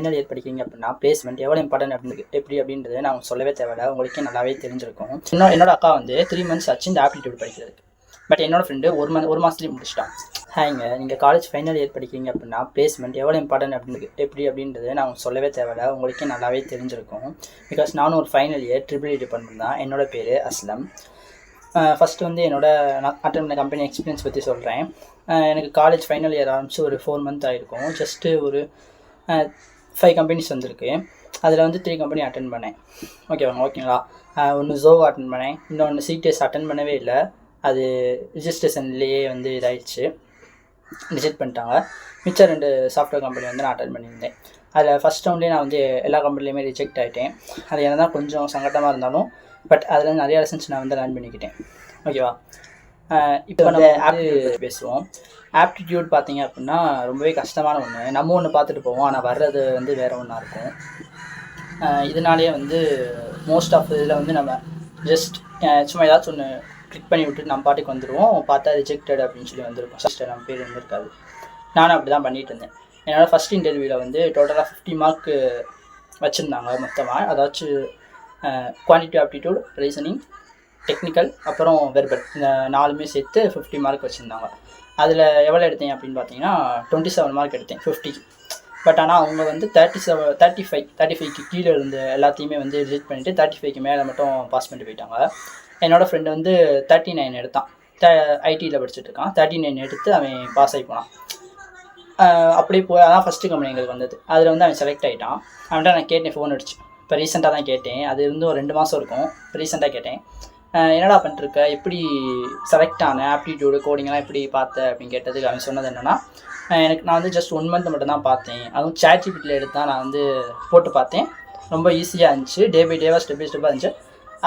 Final year படிக்கிறீங்க அப்படின்னா placement எவ்வளோ இம்பார்ட்டன்ட் அப்படின்றது நான் சொல்லவே தேவையில்ல, உங்களுக்கே நல்லாவே தெரிஞ்சிருக்கும். என்னோட அக்கா வந்து 3 months ஆச்சு இந்த ஆப்டிடியூட் படிக்கிறதுக்கு. பட் என்னோட ஃப்ரெண்டு ஒரு மாதத்துலேயே முடிச்சிட்டான். ஹேங்க, நீங்கள் காலேஜ் ஃபைனல் இயர் படிக்கிறீங்க அப்படின்னா பிளேஸ்மெண்ட் எவ்வளோ இம்பார்ட்டன்ட் அப்படின்றது நான் சொல்லவே தேவையில்ல, உங்களுக்கே நல்லாவே தெரிஞ்சிருக்கும். பிகாஸ் நானும் ஒரு final year triple E department தான். என்னோட பேர் அஸ்லம். ஃபஸ்ட்டு வந்து நான் அட்டன் பண்ண கம்பெனி எக்ஸ்பீரியன்ஸ் பற்றி சொல்கிறேன். எனக்கு காலேஜ் ஃபைனல் இயர் ஆரம்பித்து ஒரு 4 month ஆகிருக்கும். ஜஸ்ட்டு ஒரு 5 கம்பெனிஸ் வந்திருக்கு. அதில் வந்து 3 கம்பெனி அட்டன் பண்ணேன். ஓகேங்களா. ஒன்று ஜோவோ அட்டன் பண்ணேன், இன்னொன்று சிடிஎஸ் அட்டன் பண்ணவே இல்லை. அது ரிஜிஸ்ட்ரேஷன்லேயே வந்து இதாகிடுச்சு, ரிஜெக்ட் பண்ணிட்டாங்க. மிச்சம் 2 சாஃப்ட்வேர் கம்பெனி வந்து நான் அட்டன் பண்ணியிருந்தேன். அதில் ஃபஸ்ட் ரவுண்ட்லேயே நான் வந்து எல்லா கம்பெனிலையுமே ரிஜெக்ட் ஆகிட்டேன். அது என்ன தான் கொஞ்சம் சங்கடமாக இருந்தாலும் பட் அதில் நிறைய லெசன்ஸ் நான் வந்து லேர்ன் பண்ணிக்கிட்டேன். ஓகேவா. இப்போ நம்ம பேசுவோம். ஆப்டிடியூட் பார்த்தீங்க அப்படின்னா ரொம்பவே கஷ்டமான ஒன்று. நம்ம ஒன்று பார்த்துட்டு போவோம், ஆனால் வர்றது வந்து வேறு ஒன்றா இருக்கும். இதனாலேயே வந்து மோஸ்ட் ஆஃப் இதில் வந்து நம்ம ஜஸ்ட் சும்மா ஏதாச்சும் ஒன்று கிளிக் பண்ணி விட்டுட்டு நம்ம பாட்டுக்கு வந்துடுவோம். பார்த்தா ரிஜெக்டட் அப்படின்னு சொல்லி வந்திருக்கும். ஃபஸ்ட்டு நம்ம பேர் வந்துருக்காது. நானும் அப்படி தான் பண்ணிகிட்டு இருந்தேன். என்னோடய ஃபஸ்ட் இன்டர்வியூவில் வந்து டோட்டலாக 50 மார்க் வச்சுருந்தாங்க மொத்தமாக. அதாச்சும் குவான்டிட்டி ஆப்டிடியூட், ரீசனிங், டெக்னிக்கல், அப்புறம் வெர்பல், இந்த 4மே சேர்த்து 50 மார்க் வச்சுருந்தாங்க. அதில் எவ்வளோ எடுத்தேன் அப்படின்னு பார்த்தீங்கன்னா 27 மார்க் எடுத்தேன் 50. பட் ஆனால் அவங்க வந்து 35க்கு கீழே இருந்த எல்லாத்தையுமே வந்து ரிஜெக்ட் பண்ணிவிட்டு 35க்கு மேலே மட்டும் பாஸ் பண்ணிட்டு போயிட்டாங்க. என்னோடய ஃப்ரெண்டு வந்து 39 எடுத்தான். ஐடியில் படிச்சுட்டு இருக்கான். 39 எடுத்து அவன் பாஸ் ஆகி போனான். அப்படியே போய் அதான் ஃபஸ்ட்டு கம்பெனி எங்களுக்கு வந்தது. அதில் வந்து அவன் செலக்ட் ஆகிட்டான். அவன்கிட்ட நான் கேட்டேன், ஃபோன் அடிச்சு. இப்போ ரீசெண்டாக தான் கேட்டேன். அது வந்து ஒரு 2 மாதம் இருக்கும். இப்போ ரீசெண்டாக கேட்டேன், என்னடா பண்ணிட்டுருக்க, எப்படி செலக்ட் ஆன, ஆப்டிடியூடு கோடிங்கெல்லாம் எப்படி பார்த்த அப்படின்னு கேட்டதுக்கு அவன் சொன்னது என்னென்னா, நான் வந்து ஜஸ்ட் 1 month மட்டும் தான் பார்த்தேன். அதுவும் ChatGPTயில் எடுத்து தான் நான் வந்து போட்டு பார்த்தேன். ரொம்ப ஈஸியாக இருந்துச்சு. டே பை டேவாக ஸ்டெப் பை ஸ்டெப்பாக இருந்துச்சு.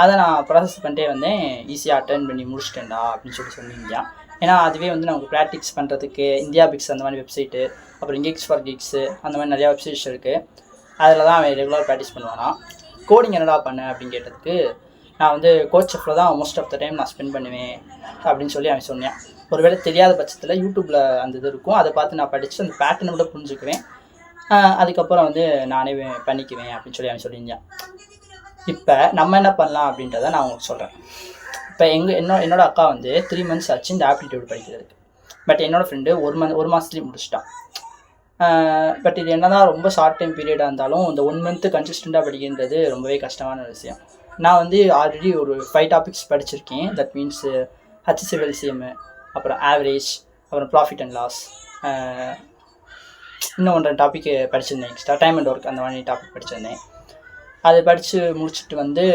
அதை நான் ப்ராசஸ் பண்ணிட்டே வந்தேன். ஈஸியாக அட்டன் பண்ணி முடிச்சிட்டேன்டா அப்படின்னு சொல்லியிருந்தேன். ஏன்னா அதுவே வந்து நமக்கு ப்ராக்டிக்ஸ் பண்ணுறதுக்கு இந்தியா பிக்ஸ் அந்த மாதிரி வெப்சைட்டு, அப்புறம் கிக்ஸ் ஃபார் கிக்ஸு அந்த மாதிரி நிறையா வெப்சைட்ஸ் இருக்குது. அதில் தான் அவன் ரெகுலராக ப்ராக்டிஸ் பண்ணுவானா. கோடிங் என்னடா பண்ணேன் அப்படின்னு கேட்டதுக்கு நான் வந்து கோச்சஃபில் தான் மோஸ்ட் ஆஃப் த டைம் நான் ஸ்பெண்ட் பண்ணுவேன் அப்படின்னு சொல்லி அவன் சொன்னேன். ஒருவேளை தெரியாத பட்சத்தில் யூடியூப்பில் அந்த இது இருக்கும், அதை பார்த்து நான் படித்து அந்த பேட்டர்னை விட புரிஞ்சுக்குவேன். அதுக்கப்புறம் வந்து நானே பண்ணிக்குவேன் அப்படின்னு சொல்லி அவன் சொல்லியிருந்தான். இப்போ நம்ம என்ன பண்ணலாம் அப்படின்றத நான் உங்களுக்கு சொல்கிறேன். இப்போ என்னோட அக்கா வந்து 3 months ஆச்சு இந்த ஆப்டிடியூட் படிக்கிறதுக்கு. பட் என்னோடய ஃப்ரெண்டு ஒரு மாதத்துலேயே முடிச்சிட்டான். பட் இது என்ன தான் ரொம்ப ஷார்ட் டைம் பீரியடாக இருந்தாலும் இந்த 1 month கன்சிஸ்டண்ட்டாக படிக்கின்றது ரொம்பவே கஷ்டமான விஷயம். நான் வந்து ஆல்ரெடி ஒரு 5 டாபிக்ஸ் படிச்சிருக்கேன். தட் மீன்ஸ் HCLCM, அப்புறம் ஆவரேஜ், அப்புறம் ப்ராஃபிட் அண்ட் லாஸ், இன்னும் 1 டாபிக் படிச்சிருந்தேன். எக்ஸ்ட்ரா டைம் அண்ட் ஒர்க் அந்த மாதிரி டாபிக் படிச்சிருந்தேன். அது படித்து முடிச்சுட்டு வந்து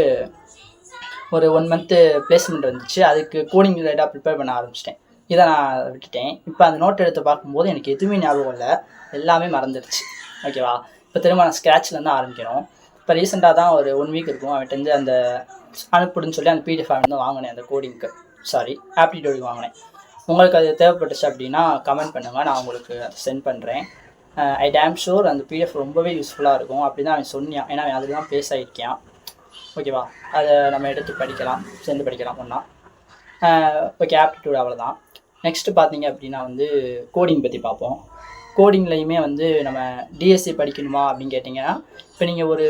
ஒரு 1 month பிளேஸ்மெண்ட் வந்துச்சு. அதுக்கு கோடிங் ரிலேட்டாக ப்ரிப்பேர் பண்ண ஆரம்பிச்சிட்டேன். இதை நான் விட்டுட்டேன். இப்போ அந்த நோட் எடுத்து பார்க்கும்போது எனக்கு எதுவுமே ஞாபகம் இல்லை, எல்லாமே மறந்துடுச்சு. ஓகேவா. இப்போ திரும்ப நான் ஸ்க்ராட்ச்லேருந்து ஆரம்பிக்கிறோம். இப்போ ரீசெண்டாக தான் ஒரு 1 week இருக்கும் அவன்கிட்ட அந்த அனுப்புடுன்னு சொல்லி அந்த PDF வந்து வாங்கினேன். அந்த கோடிங்க்கு ஆப்டிடியூடுக்கு வாங்கினேன். உங்களுக்கு அது தேவைப்பட்டுச்சு அப்படின்னா கமெண்ட் பண்ணுங்கள், நான் உங்களுக்கு அதை சென்ட் பண்ணுறேன். ஐ டேம் ஷூர் அந்த PDF ரொம்பவே யூஸ்ஃபுல்லாக இருக்கும் அப்படி தான் அவன் சொன்னான். ஏன்னா அவன் அதில் தான் பேஸ் ஆகிருக்கான். ஓகேவா. அதை நம்ம எடுத்து படிக்கலாம், சேர்ந்து படிக்கலாம் ஒன்றா. ஓகே, ஆப்டிடியூட் அவ்வளோதான். நெக்ஸ்ட்டு பார்த்தீங்க அப்படின்னா வந்து கோடிங் பற்றி பார்ப்போம். கோடிங்லேயுமே வந்து நம்ம டிஎஸ்சி படிக்கணுமா அப்படின்னு கேட்டிங்கன்னா, இப்போ நீங்கள் ஒரு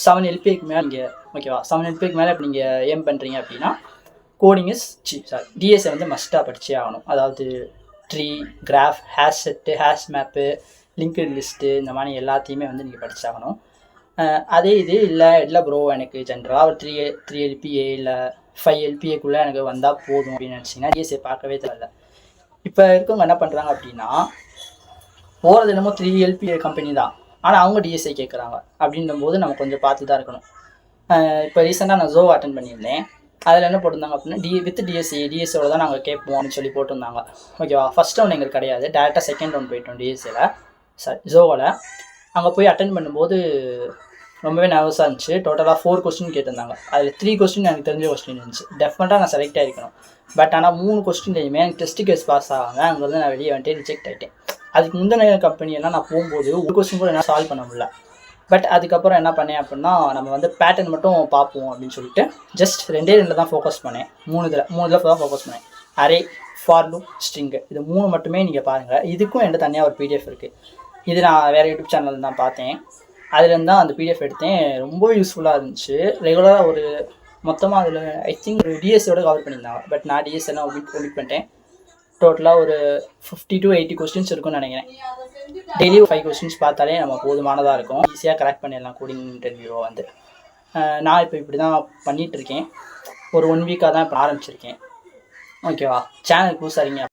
7 LPAக்கு மேலே ஓகேவா 7 LPAக்கு மேலே இப்போ நீங்கள் ஏம் பண்ணுறீங்க அப்படின்னா கோடிங் டிஎஸ்சி வந்து மஸ்ட்டாக படித்தே ஆகணும். அதாவது tree, graph, hash set, hash map, linked list, இந்த மாதிரி எல்லாத்தையுமே வந்து நீங்கள் படித்தாகணும். அதே இது இல்லை ப்ரோ, எனக்கு ஜென்ரலாக ஒரு 3 LPA இல்லை 5 LPAக்குள்ளே எனக்கு வந்தால் போதும் அப்படின்னு நினச்சிங்கன்னா டிஎஸ்சியை பார்க்கவே தேவையில்லை. இப்போ இருக்கவங்க என்ன பண்ணுறாங்க அப்படின்னா, போகிறது என்னமோ 3 LPA கம்பெனி தான், ஆனால் அவங்க டிஎஸ்சி கேட்குறாங்க. அப்படின்னும் போது நம்ம கொஞ்சம் பார்த்து தான் இருக்கணும். இப்போ ரீசெண்டாக நான் ஜோவோ அட்டன் பண்ணியிருந்தேன். அதில் என்ன போட்டிருந்தாங்க அப்படின்னா வித் டிஎஸ்சியோட தான் நாங்கள் கேட்போம் அப்படின்னு சொல்லி போட்டிருந்தாங்க. ஓகேவா. ஃபஸ்ட் ரவுண்ட் எங்களுக்கு கிடையாது, டேரெக்டாக செகண்ட் ரவுண்ட் போயிட்டோம் டிஎஸ்சியில் ஜோவோவில். அங்கே போய் அட்டன் பண்ணும்போது ரொம்பவே நர்வஸாக இருந்துச்சு. டோட்டலாக 4 கொஸ்டின் கேட்டிருந்தாங்க. அதில் 3 கொஸ்டின் எனக்கு தெரிஞ்ச கொஸ்டின் இருந்துச்சு. டெஃபினட்டாக நான் செலக்ட் ஆகிருக்கணும். பட் ஆனால் 3 கொஸ்டின்லையுமே எனக்கு டெஸ்ட் கேஸ் பாஸ் ஆகாங்க. அங்கேருந்து நான் வெளியே வந்துட்டு ரிஜெக்ட் ஆகிட்டேன். அதுக்கு முந்தின கம்பெனியெல்லாம் நான் போகும்போது ஒரு கொஸ்டின் கூட என்னால் சால்வ் பண்ண முடியல. பட் அதுக்கப்புறம் என்ன பண்ணேன் அப்படின்னா, நம்ம வந்து பேட்டர்ன் மட்டும் பார்ப்போம் அப்படின்னு சொல்லிட்டு ஜஸ்ட் 2 தான் ஃபோக்கஸ் பண்ணேன். 3 இதில் தான் ஃபோக்கஸ் பண்ணேன். அரே, ஃபார் லூப், ஸ்ட்ரிங்கு, இது 3 மட்டுமே நீங்கள் பாருங்கள். இதுக்கும் என்கிட்ட தனியாக ஒரு PDF இருக்குது. இது நான் வேறு யூடியூப் சேனல் தான் பார்த்தேன். அதுலேருந்து தான் அந்த பிடிஎஃப் எடுத்தேன். ரொம்ப யூஸ்ஃபுல்லாக இருந்துச்சு. ரெகுலராக ஒரு மொத்தமாக அதில் ஐ திங்க் ஒரு டிஎஸ்சியோட கவர் பண்ணியிருந்தாங்க. பட் நான் டிஎஸ் எல்லாம் ஒமிட் பண்ணிட்டேன். டோட்டலாக ஒரு 50 to 80 கொஸ்டின்ஸ் இருக்கும்னு நினைக்கிறேன். டெய்லி 5 கொஸ்டின்ஸ் பார்த்தாலே நம்ம போதுமானதாக இருக்கும். ஈஸியாக கரெக்ட் பண்ணிடலாம் கோடிங் இன்டர்வியூவை வந்து. நான் இப்போ இப்படி தான் பண்ணிகிட்ருக்கேன். ஒரு 1 வீக்காக தான் இப்போ ஆரம்பிச்சிருக்கேன். ஓகேவா? சேனல் புதுசாக இருக்கீங்க